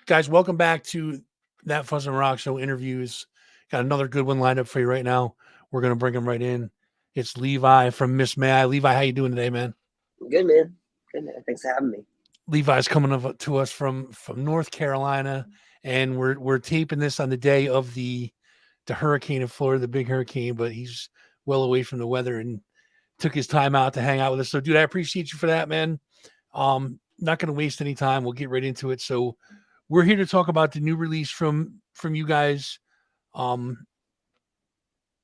Guys, welcome back to That Fuzz and Rock Show interviews. Got another good one lined up for you right now. We're gonna bring him right in. It's Levi from Miss May I. Levi, how you doing today, man? Good, man. Good, man. Thanks for having me. Levi's coming up to us from North Carolina, and we're taping this on the day of the hurricane in Florida, the big hurricane. But he's well away from the weather and took his time out to hang out with us. So, dude, I appreciate you for that, man. Not going to waste any time. We'll get right into it. So, we're here to talk about the new release from you guys. Um,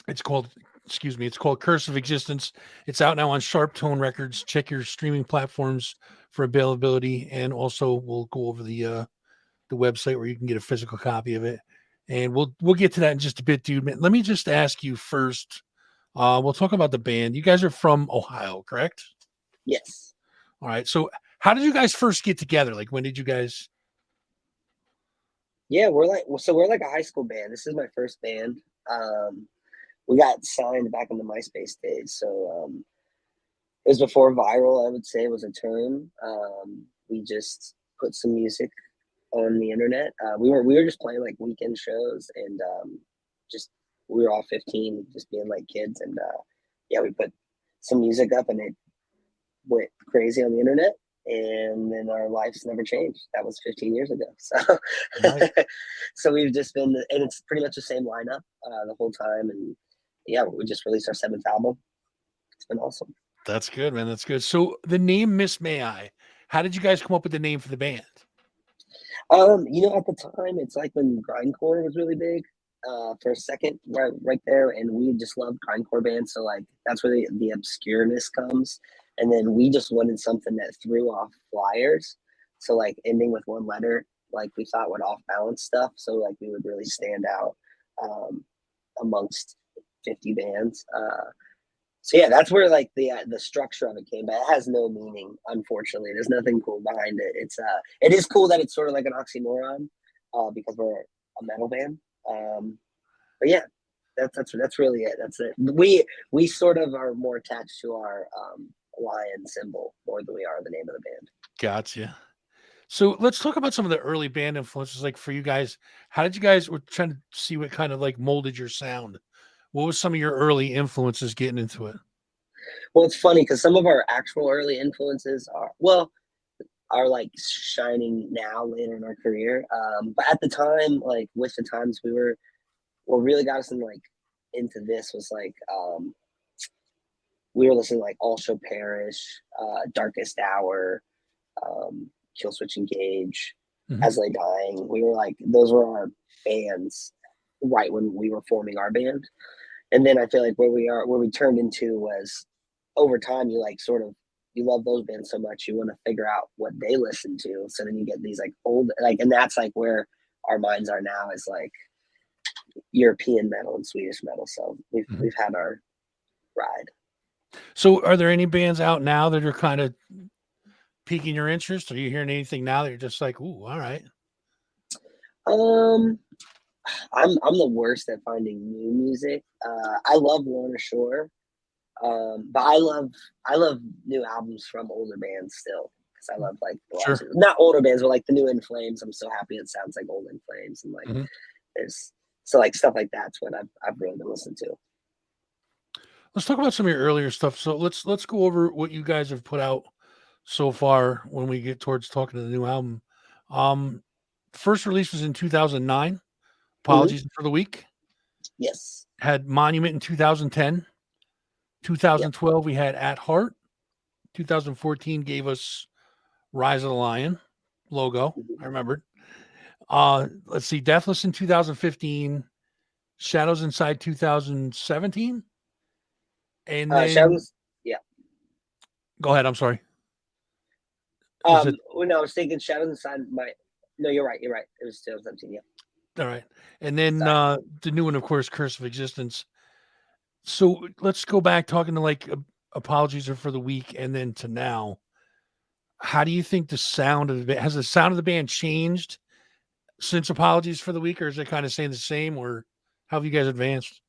it's called, excuse me, it's called Curse of Existence. It's out now on Sharptone Records. Check your streaming platforms for availability, and also we'll go over the website where you can get a physical copy of it. And we'll get to that in just a bit, dude. Let me just ask you first. We'll talk about the band. You guys are from Ohio, correct? Yes. All right. So how did you guys first get together? Like, when did you guys? Yeah, we're like a high school band. This is my first band. We got signed back in the MySpace days, so it was before viral. I would say was a term. We just put some music on the internet. We were just playing like weekend shows, and just we were all 15, just being like kids, and yeah, we put some music up, and it went crazy on the internet, and then our lives never changed. That was 15 years ago. So Right. so we've just been, and it's pretty much the same lineup the whole time. And yeah, we just released our 7th album. It's been awesome. That's good, man. That's good. So the name Miss May I, how did you guys come up with the name for the band? At the time, it's like when grindcore was really big. For a second, right there, and we just loved grindcore bands. So like that's where the obscureness comes, and then we just wanted something that threw off flyers. So like ending with one letter, like we thought would off balance stuff. So like we would really stand out um, amongst 50 bands. So yeah, that's where like the structure of it came, but it has no meaning. Unfortunately, there's nothing cool behind it. It is cool that it's sort of like an oxymoron, because we're a metal band. But yeah, that's really it. That's it. We sort of are more attached to our lion symbol more than we are the name of the band. Gotcha. So let's talk about some of the early band influences. Like, for you guys, how did you guys, we're trying to see what kind of like molded your sound? What was some of your early influences getting into it? Well, it's funny because some of our actual early influences are like shining now later in our career. But at the time, like with the times we were, what really got us in like into this was like we were listening to like All Shall Perish, Darkest Hour, Kill Switch Engage, Mhm. As Lay Dying. We were like, those were our bands right when we were forming our band. And then I feel like where we turned into was over time, you like sort of, you love those bands so much, you want to figure out what they listen to. So then you get these like old, like, and that's like where our minds are now is like European metal and Swedish metal. So Mhm. we've had our ride. So are there any bands out now that are kind of piquing your interest? Are you hearing anything now that you're just like, ooh, all right? Um, I'm the worst at finding new music. I love Lorna Shore, but I love new albums from older bands still because I love like Sure. not older bands, but like the new In Flames. I'm so happy it sounds like old In Flames, and like Mhm. there's so like stuff like that's what I've really been listening to. Let's talk about some of your earlier stuff. So let's go over what you guys have put out so far when we get towards talking to the new album. Um, First release was in 2009. Hmm. Apologies for the Week. Yes. Had Monument in 2010. Yep. 2012 we had At Heart. 2014 gave us Rise of the Lion logo. I Hmm. remembered. Let's see, Deathless in 2015, Shadows Inside 2017, and then Shadows. Yeah. go ahead. I'm sorry. Was it When I was thinking Shadows Inside my. No, you're right. You're right. It was 2017. Yeah. all right? And then Sorry. the new one, of course, Curse of Existence. So let's go back talking to like apologies are for the week, and then to now. How do you think the sound of the band has the sound of the band changed since apologies for the week, or is it kind of staying the same, or how have you guys advanced?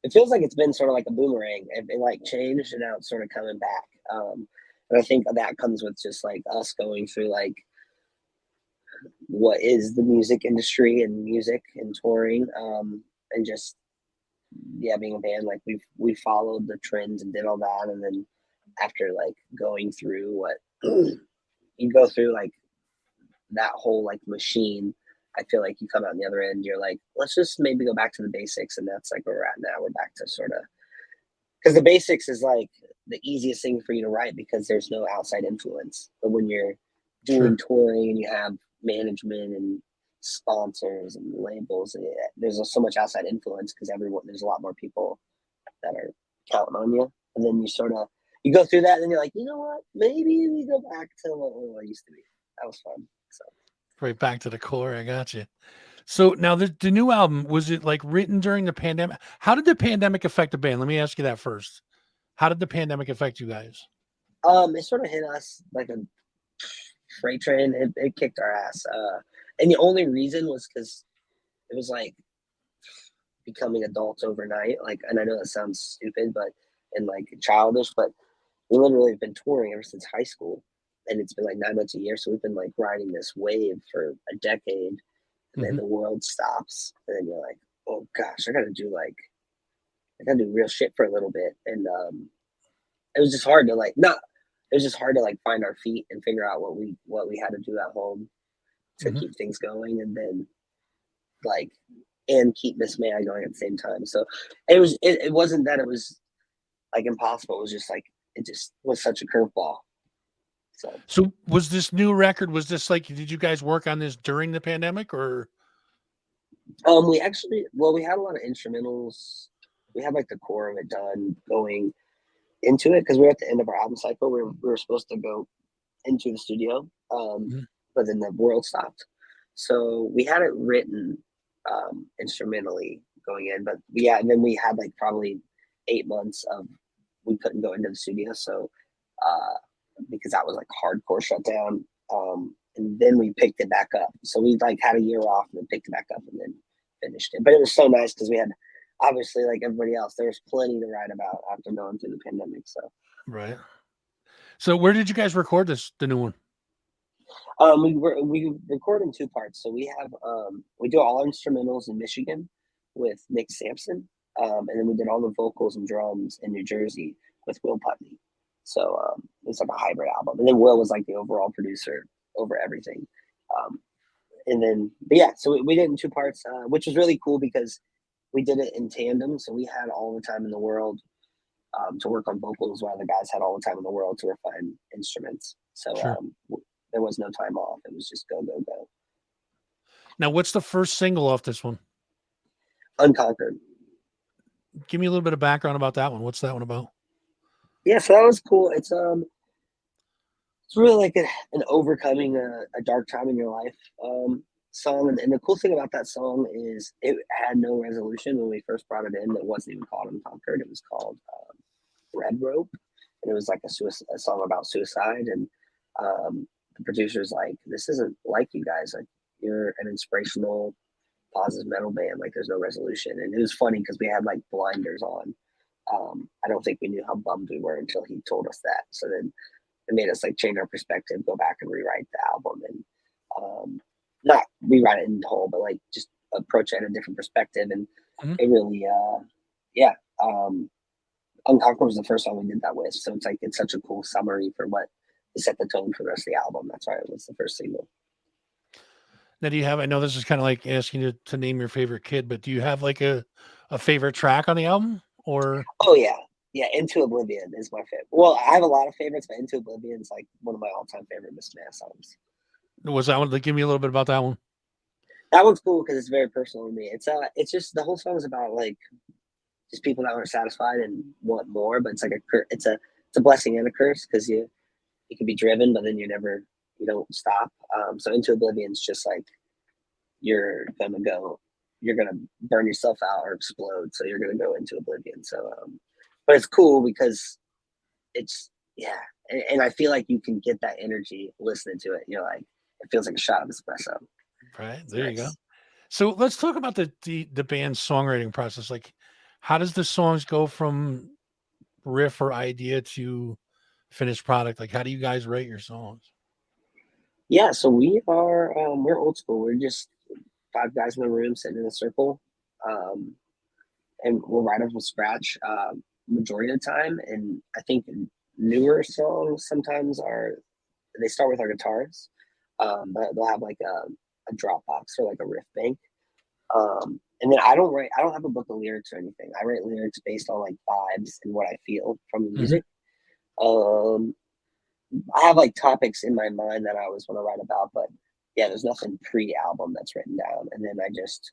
It feels like it's been sort of like a boomerang. It like changed and now it's sort of coming back. And I think that comes with just like us going through like what is the music industry and music and touring, and just yeah, being a band, like we followed the trends and did all that, and then after like going through what you go through, like that whole like machine, I feel like you come out on the other end, you're like, let's just maybe go back to the basics, and that's like where we're at now. We're back to sort of because the basics is like the easiest thing for you to write because there's no outside influence. But when you're doing Sure. touring and you have management and sponsors and labels, there's so much outside influence because everyone there's a lot more people that are counting on you. And then you sort of you go through that, and then you're like, you know what? Maybe we go back to what I used to be. That was fun. So Right back to the core. I got you. So now the new album, was it like written during the pandemic? How did the pandemic affect the band? Let me ask you that first. How did the pandemic affect you guys? it sort of hit us like a freight train. It kicked our ass. And the only reason was because it was like becoming adults overnight. Like, and I know that sounds stupid, but and like childish, but we literally have been touring ever since high school, and it's been like 9 months a year. So we've been like riding this wave for a decade, and then Mhm. the world stops, and then you're like, oh gosh, I gotta do real shit for a little bit, and it was just hard to like not. It was just hard to like find our feet and figure out what we had to do at home to Mhm. keep things going, and then like and keep Miss May I going at the same time. So it wasn't that it was like impossible. It was just like it just was such a curveball. So So was this new record, was this like, did you guys work on this during the pandemic or? we actually we had a lot of instrumentals. We had like the core of it done going into it because we were at the end of our album cycle. We were supposed to go into the studio, Mhm. but then the world stopped. So we had it written instrumentally going in, but yeah, and then we had like probably 8 months of we couldn't go into the studio, so uh, because that was like hardcore shutdown. And then we picked it back up. So we like had a year off and then picked it back up and then finished it. But it was so nice because we had obviously like everybody else, there was plenty to write about after going through the pandemic. So Right. So where did you guys record this, the new one? we record in two parts. So we do all our instrumentals in Michigan with Nick Sampson, and then we did all the vocals and drums in New Jersey with Will Putney. So it's like a hybrid album, and then Will was like the overall producer over everything. Um, and then, but yeah, so we did it in two parts, which was really cool because we did it in tandem. So we had all the time in the world to work on vocals while the guys had all the time in the world to refine instruments. So Sure. there was no time off. It was just go, go, go. Now, what's the first single off this one? Unconquered. Give me a little bit of background about that one. What's that one about? Yeah, so that was cool. It's really like an overcoming a dark time in your life song. And the cool thing about that song is it had no resolution when we first brought it in. It wasn't even called Unconquered. It was called Red Rope, and it was like a song about suicide. And the producer's like, "This isn't like you guys. Like you're an inspirational, positive metal band. Like there's no resolution." And it was funny because we had like blinders on. I don't think we knew how bummed we were until he told us that. So then it made us like change our perspective, go back and rewrite the album, and not rewrite it in whole, but like just approach it at a different perspective. And Mhm. it really, yeah. Um, Unconquered was the first song we did that with, so it's like it's such a cool summary for what to set the tone for the rest of the album. That's why it was the first single. Now, do you have, I know this is kind of like asking you to name your favorite kid, but do you have like a favorite track on the album or Oh yeah, yeah. Into Oblivion is my favorite. Well, I have a lot of favorites, but Into Oblivion is like one of my all-time favorite Miss Mass songs. was that one? Like, give me a little bit about that one. That one's cool because it's very personal to me. It's just the whole song is about like just people that aren't satisfied and want more, but it's like it's a blessing and a curse because you can be driven, but then you don't stop. So Into Oblivion's just like you're gonna go, you're gonna burn yourself out or explode, so you're gonna go into oblivion. So, but it's cool because it's yeah, and I feel like you can get that energy listening to it. You're like, it feels like a shot of espresso. Right. It's There you go. nice. So let's talk about the band's songwriting process. Like, how does the songs go from riff or idea to finished product? Like, how do you guys write your songs? Yeah, so we're old school. We're just five guys in a room sitting in a circle, um, and we'll write them from scratch majority of the time. And I think newer songs sometimes are they start with our guitars, but they'll have like a Dropbox or like a riff bank. And then I don't have a book of lyrics or anything. I write lyrics based on like vibes and what I feel from the Mhm. music. Um, I have like topics in my mind that I always want to write about, but yeah, there's nothing pre-album that's written down. And then I just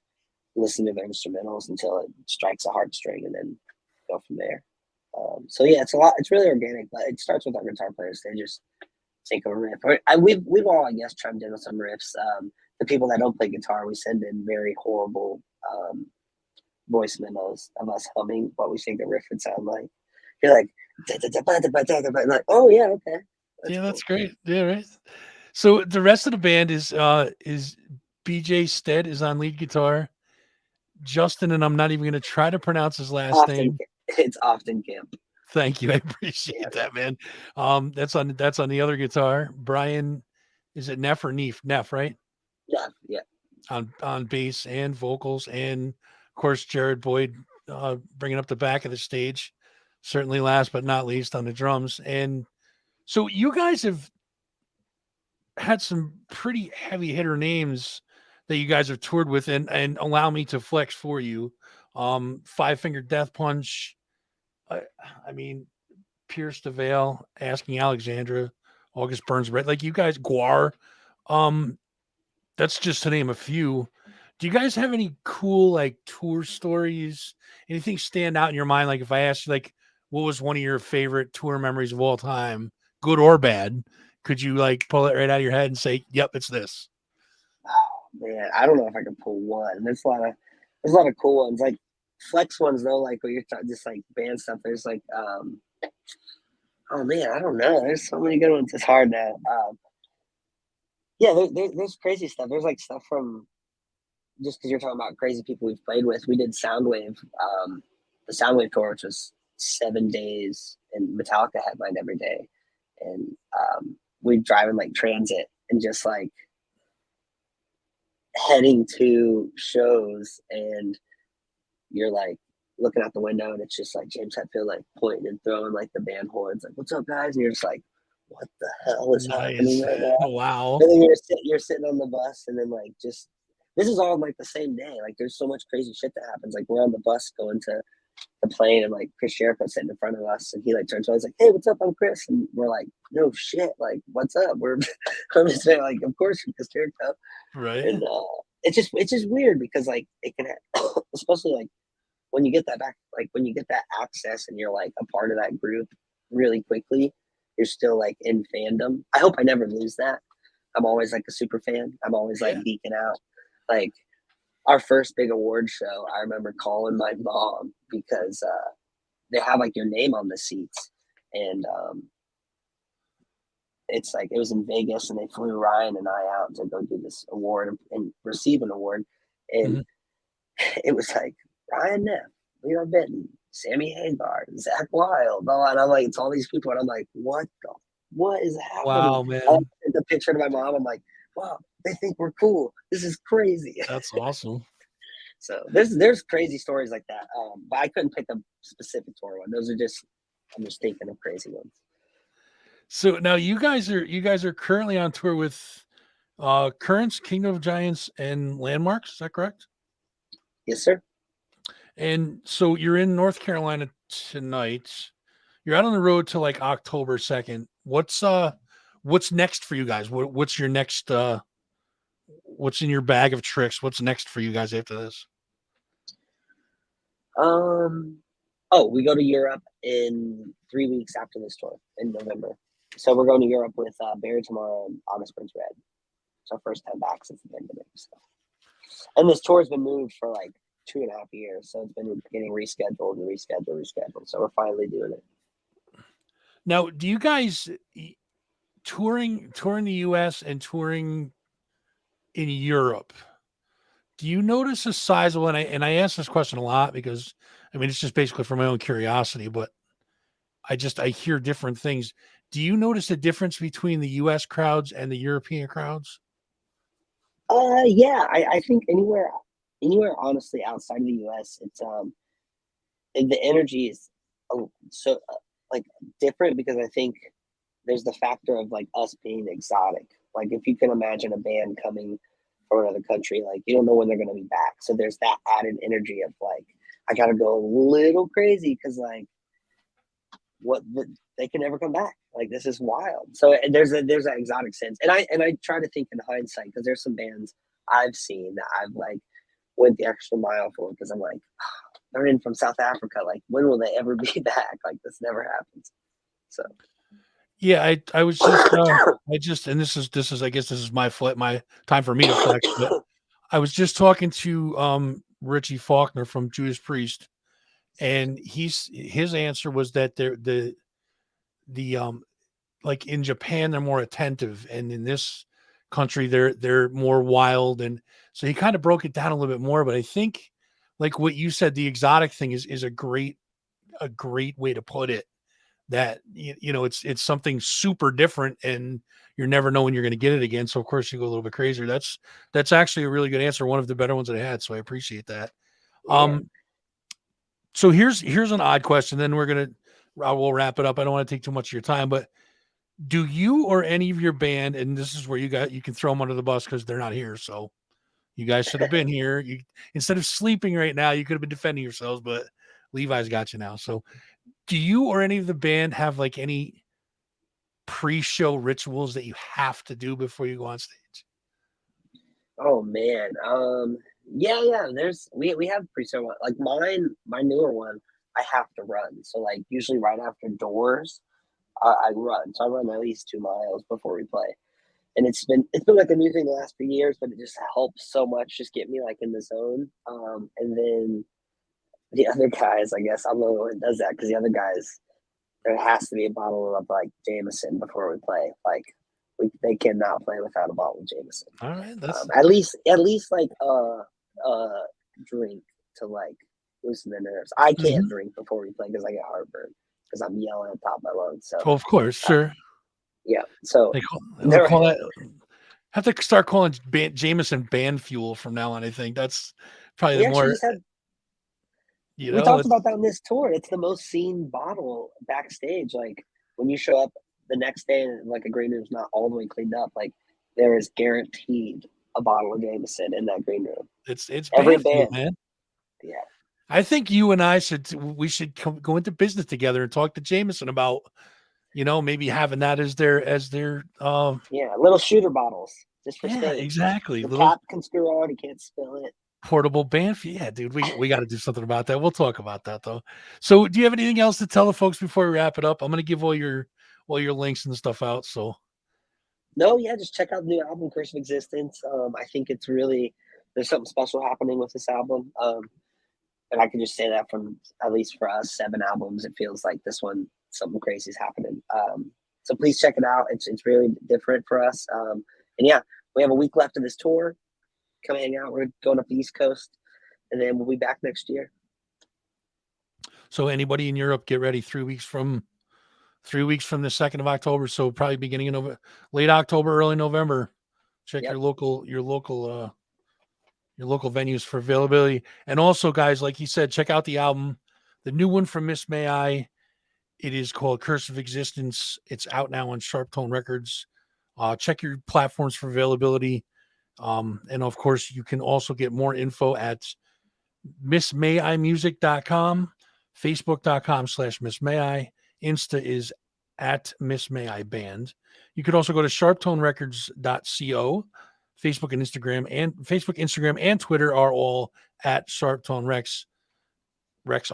listen to the instrumentals until it strikes a heartstring and then go from there. So yeah, it's a lot. It's really organic, but it starts with our guitar players. They just take a riff. We've all, I guess, chimed in with some riffs. The people that don't play guitar, we send in very horrible voice memos of us humming what we think the riff would sound like. You're like, like, oh yeah, okay, that's Yeah, cool. that's great. Yeah, right. So the rest of the band is BJ Stead is on lead guitar. Justin, and I'm not even going to try to pronounce his last Often, name. it's often camp. Thank you. I Yeah, appreciate that, man. That's on the other guitar. Brian, is it Neff or Neef? Neff, right? yeah, yeah. On bass and vocals, and of course Jared Boyd bringing up the back of the stage. Certainly, last but not least, on the drums. And so you guys have had some pretty heavy hitter names that you guys have toured with, and allow me to flex for you. Five Finger Death Punch. I, I mean, Pierce DeVale, Asking Alexandra, August Burns Red. Like you guys, Guar. Um, that's just to name a few. Do you guys have any cool like tour stories? Anything stand out in your mind? Like if I asked you, like, what was one of your favorite tour memories of all time, good or bad? Could you like pull it right out of your head and say, "Yep, it's this"? Oh man, I don't know if I can pull one. There's a lot of cool ones, like flex ones though. Like when you're just like band stuff. There's like oh man, I don't know. There's so many good ones. It's hard now. Yeah, there's crazy stuff. There's like stuff from just because you're talking about crazy people we've played with. We did Soundwave, the Soundwave tour, which was 7 days, and Metallica headlined every day, and we'd drive in like transit and just like heading to shows, and you're like looking out the window, and it's just like James Hetfield like pointing and throwing like the band horns, like "What's up, guys?" And you're just like, "What the hell is happening Nice. right now?" Wow. And then you're sitting on the bus, and then like just this is all like the same day. Like there's so much crazy shit that happens. Like we're on the bus going to the plane, and like Chris Jericho sitting in front of us, and he like turns to us like, "Hey, what's up? I'm Chris," and we're like, "No shit, like what's up?" We're I'm just saying like, "Of course you're Chris Jericho," Right. and it's just weird because like it can, especially like when you get that back, like when you get that access and you're like a part of that group really quickly, you're still like in fandom. I hope I never lose that. I'm always like a super fan. I'm always like Yeah. geeking out. Like our first big award show, I remember calling my mom because they have like your name on the seats, and it's like it was in Vegas, and they flew Ryan and I out to go do this award and receive an award, and Mhm. it was like Ryan Neff, Levi Benton, Sammy Hagar, Zach Wild, and I'm like, it's all these people, and I'm like, what is happening? Wow, I man. sent the picture to my mom. I'm like, wow, they think we're cool. This is crazy. That's awesome. So there's crazy stories like that. But I couldn't pick a specific tour one. Those are just I'm just thinking of crazy ones. So now you guys are currently on tour with Currents, Kingdom of Giants, and Landmarks. Is that correct? Yes, sir. And so you're in North Carolina tonight. You're out on the road till like October 2nd. What's next for you guys? What's your next what's in your bag of tricks? What's next for you guys after this? Um, oh, we go to Europe in 3 weeks after this tour in November. So we're going to Europe with Barry tomorrow and August Burns Red. It's our first time back since the pandemic. So. And this tour has been moved for like 2.5 years, so it's been getting rescheduled and rescheduled. So we're finally doing it. Now, do you guys touring the US and touring in Europe? Do you notice a sizable, and I ask this question a lot because I mean it's just basically for my own curiosity, but I hear different things. Do you notice a difference between the U.S. crowds and the European crowds? Yeah, I think anywhere honestly outside of the U.S., it's the energy is so like different because I think there's the factor of like us being exotic. Like if you can imagine a band coming from another country, like you don't know when they're gonna be back. So there's that added energy of like I gotta go a little crazy because like they can never come back. Like this is wild. So there's that exotic sense, and I try to think in hindsight because there's some bands I've seen that I've like went the extra mile for because I'm like they're in from South Africa. Like when will they ever be back? Like this never happens. So Yeah, I was just I just and this is I guess this is my time for me to flex, but I was just talking to Richie Faulkner from Judas Priest, and his answer was that the like in Japan they're more attentive, and in this country they're more wild, and so he kind of broke it down a little bit more. But I think like what you said, the exotic thing is a great way to put it. That you know it's something super different, and you're never know when you're going to get it again. So of course you go a little bit crazier. That's actually a really good answer, one of the better ones that I had. So I appreciate that. yeah. Um, so here's an odd question. Then we'll wrap it up. I don't want to take too much of your time, but do you or any of your band, and this is where you can throw them under the bus because they're not here. So you guys should have been here. You instead of sleeping right now, you could have been defending yourselves, but Levi's got you now. So do you or any of the band have like any pre-show rituals that you have to do before you go on stage? Oh man. Yeah. We have pre-sale one. Like my newer one, I have to run. So like usually right after doors, I run. So I run at least 2 miles before we play. And it's been like a new thing the last few years, but it just helps so much, just get me like in the zone. And then the other guys, I guess I'm the only one that does that because the other guys, there has to be a bottle of like Jameson before we play. Like they cannot play without a bottle of Jameson. All right, that's At least like drink to like loosen the nerves. I can't Mhm. drink before we play because I get heartburn because I'm yelling at the top of my lungs. So Well, of course, sure. yeah, so They'll there. call that. Have to start calling Jameson band fuel from now on. I think that's probably the We actually more just had you we know. talked It's about that in this tour. It's the most seen bottle backstage. Like when you show up the next day and like a green room's not all the way cleaned up, like there is guaranteed a bottle of Jameson in that green room. it's Every band fuel, band, man. yeah, I think you and I should go into business together and talk to Jameson about maybe having that as their yeah, little shooter bottles just for yeah, stage. exactly, The little cap can screw on, you can't spill it. portable band fuel. Yeah, dude, we got to do something about that. We'll talk about that though. So, do you have anything else to tell the folks before we wrap it up? I'm gonna give all your links and stuff out. So, No, yeah, just check out the new album, Curse of Existence. I think it's really there's something special happening with this album. And I can just say that from at least for us, 7 albums, it feels like this one something crazy is happening. So please check it out. It's really different for us. And yeah, we have a week left of this tour. Come hang out. We're going up the East Coast, and then we'll be back next year. so anybody in Europe, get ready. 3 weeks from the 2nd of October. So probably beginning of late October, early November. Check Yep. your local venues for availability. And also, guys, like he said, check out the album, the new one from Miss May I. It is called Curse of Existence. It's out now on Sharptone Records. Check your platforms for availability. And of course, you can also get more info at missmayimusic.com, facebook.com/missmayi. Insta is at Miss May I Band. You could also go to sharptonerecords.co. Facebook, Instagram, and Twitter are all at Sharptone Rex, Rex,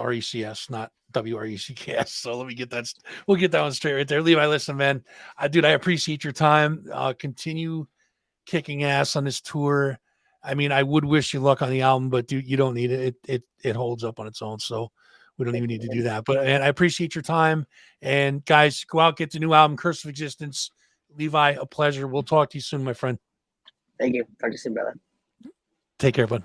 not WRECKS. So we'll get that one straight right there. Levi, listen, man, dude, I appreciate your time. Continue kicking ass on this tour. I mean, I would wish you luck on the album, but dude, you don't need it. It holds up on its own. So we don't even need to do that. But man, I appreciate your time. And guys, go out, get the new album, Curse of Existence. Levi, a pleasure. We'll talk to you soon, my friend. Thank you. Talk to you soon, brother. Take care, bud.